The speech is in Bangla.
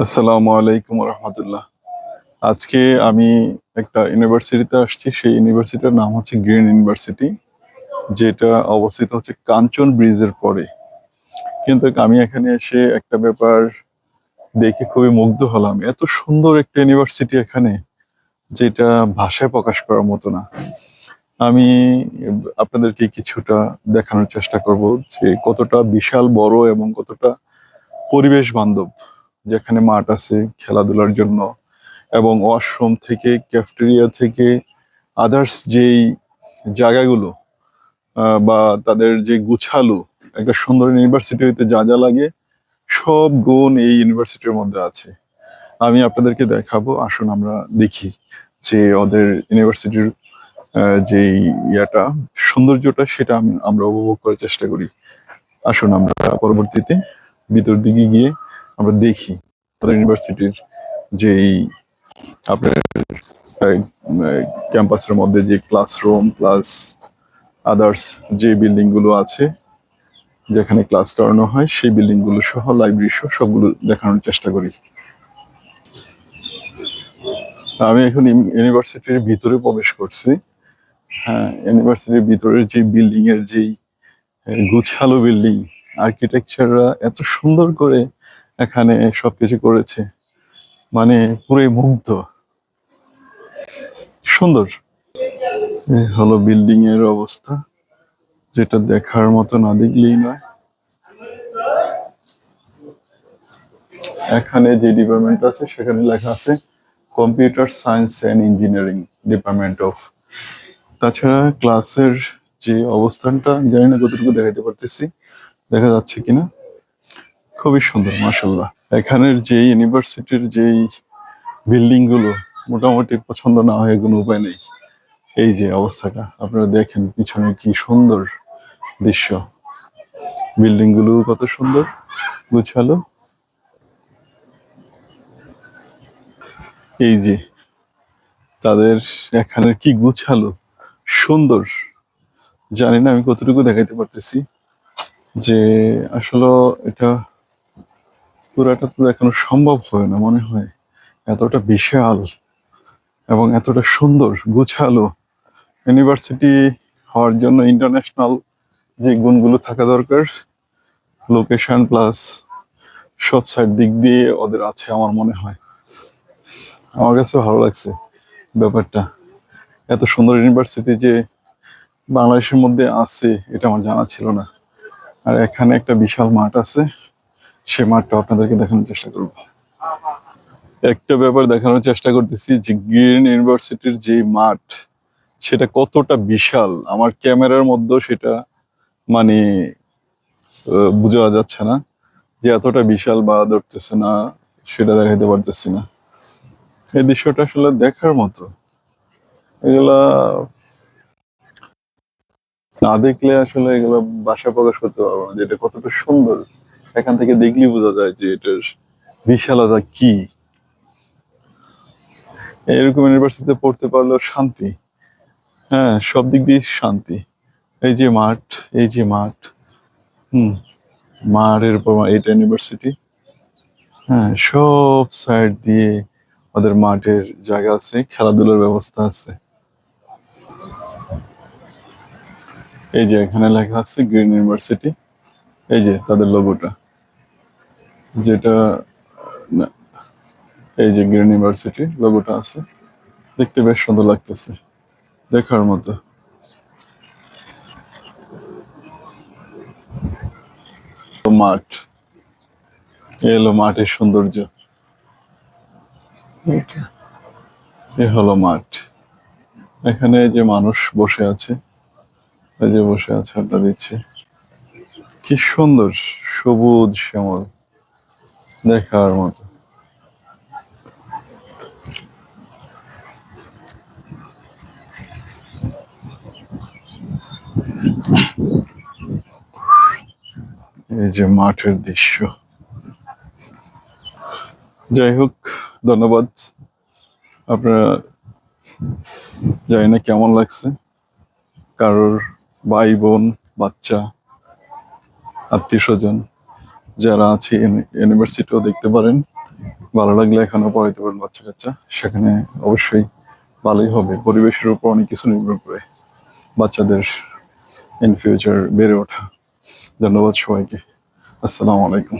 আসসালামু আলাইকুম রহমতুল্লাহ। আজকে আমি একটা ইউনিভার্সিটিতে আসছি। সেই ইউনিভার্সিটির নাম হচ্ছে গ্রিন ইউনিভার্সিটি, যেটা অবস্থিত হচ্ছে কাঞ্চন ব্রিজের পরে। কিন্তু আমি এখানে এসে একটা ব্যাপার দেখে খুবই মুগ্ধ হলাম। এত সুন্দর একটা ইউনিভার্সিটি এখানে, যেটা ভাষায় প্রকাশ করার মতো না। আমি আপনাদেরকে কিছুটা দেখানোর চেষ্টা করব যে কতটা বিশাল বড় এবং কতটা পরিবেশ বান্ধব। যেখানে মাঠ আছে খেলাধুলার জন্য, এবং ওয়াশরুম থেকে, ক্যাফটেরিয়া থেকে, আদার্স যেই জায়গাগুলো বা তাদের যে গুছালো একটা সুন্দর ইউনিভার্সিটি হইতে যা যা লাগে, সব গুণ এই ইউনিভার্সিটির মধ্যে আছে। আমি আপনাদেরকে দেখাবো, আসুন আমরা দেখি যে ওদের ইউনিভার্সিটির যেই সৌন্দর্যটা, সেটা আমরা উপভোগ করার চেষ্টা করি। আসুন আমরা পরবর্তীতে ভিতর দিকে গিয়ে আমরা দেখি তাদের ইউনিভার্সিটির যেই আপনার ক্যাম্পাসের মধ্যে যে ক্লাসরুম প্লাস আদার্স যে বিল্ডিং গুলো আছে যেখানে ক্লাস করানো হয়, সেই বিল্ডিং গুলো সহ লাইব্রেরি সহ সবগুলো দেখানোর চেষ্টা করি। আমি এখন ইউনিভার্সিটির ভিতরে প্রবেশ করছি। হ্যাঁ, ইউনিভার্সিটির ভিতরের যে বিল্ডিং এর যেই গুছালো বিল্ডিং, আর্কিটেকচাররা এত সুন্দর করে এখানে সবকিছু করেছে, মানে পুরো মুগ্ধ, সুন্দর। এই হলো বিল্ডিং এর অবস্থা, যেটা দেখার মতো, না দেখলেই নয়। এখানে যে ডিপার্টমেন্ট আছে সেখানে লেখা আছে computer science and engineering department of. তাছাড়া ক্লাসের যে অবস্থানটা জানি না কতটুকু দেখাতে পারতেছি, দেখা যাচ্ছে কিনা। খুবই সুন্দর মাশাআল্লাহ। এখানের যে ইউনিভার্সিটির যেই বিল্ডিং গুলো মোটামুটি পছন্দ না হয় কোনো উপায় নেই। এই যে অবস্থাটা আপনারা দেখেন, পিছনে কি সুন্দর দৃশ্য, বিল্ডিং গুলো কত সুন্দর গুছালো। এই যে তাদের এখানে কি গুছালো, সুন্দর। জানি না আমি কতটুকু দেখাইতে পারতেছি, যে আসলে এটা পুরাটা তো দেখানো সম্ভব হয় না মনে হয়। এতটা বিশাল এবং এতটা সুন্দর গুছালো ইউনিভার্সিটি হওয়ার জন্য ইন্টারন্যাশনাল যে গুণগুলো থাকা দরকার, লোকেশন প্লাস সব সাইড দিক দিয়ে ওদের আছে আমার মনে হয়। আমার কাছে ভালো লাগছে ব্যাপারটা। এত সুন্দর ইউনিভার্সিটি যে বাংলাদেশের মধ্যে আছে এটা আমার জানা ছিল না। আর এখানে একটা বিশাল মাঠ আছে, সে মাঠটা আপনাদেরকে দেখানোর চেষ্টা করব। একটা ব্যাপার দেখানোর চেষ্টা করতেছি যে গ্রিন ইউনিভার্সিটির যে মাঠ, সেটা কতটা বিশাল। আমার ক্যামেরার মধ্যে সেটা মানে বোঝা যাচ্ছে না যে এতটা বিশাল, বা ধরতেছে না, সেটা দেখাইতে পারতেছি না। এই দৃশ্যটা আসলে দেখার মতো। এগুলা না দেখলে আসলে এগুলো ভাষা প্রকাশ করতে পারবো না, যেটা কতটা সুন্দর। এখান থেকে দেখলেই বোঝা যায় যে এটার বিশালতা কি। এরকম ইউনিভার্সিটিতে পড়তে পারলেও শান্তি। হ্যাঁ, সব দিক দিয়ে শান্তি। এই যে মাঠ, এই যে মাঠ, হুম, মাঠের উপর এটা ইউনিভার্সিটি। হ্যাঁ, সব সাইড দিয়ে ওদের মাঠের জায়গা আছে, খেলাধুলার ব্যবস্থা আছে। এই যে এখানে লেখা আছে গ্রিন ইউনিভার্সিটি, এই যে তাদের লোগোটা, যেটা না, এই যে গ্রিন ইউনিভার্সিটি লোগোটা আছে, দেখতে বেশ সুন্দর লাগতেছে, দেখার মতো। মাঠ, এলো মাঠের সৌন্দর্য, এ হলো মাঠ। এখানে যে মানুষ বসে আছে, এই যে বসে আছে আড্ডা দিচ্ছে, কি সুন্দর, সবুজ শ্যামল, দেখার মতো। এই যে মাঠের দৃশ্য। যাই হোক, ধন্যবাদ। আপনারা, জানি না কেমন লাগছে, কারোর ভাই বোন বাচ্চা আত্মীয় স্বজন যারা আছে ইউনিভার্সিটিও দেখতে পারেন। ভালো লাগলে এখানেও পড়াইতে পারেন বাচ্চা কাচ্চা, সেখানে অবশ্যই ভালোই হবে। পরিবেশের উপর অনেক কিছু নির্ভর করে বাচ্চাদের ইন ফিউচার বেড়ে ওঠা। ধন্যবাদ সবাইকে। আসসালামু আলাইকুম।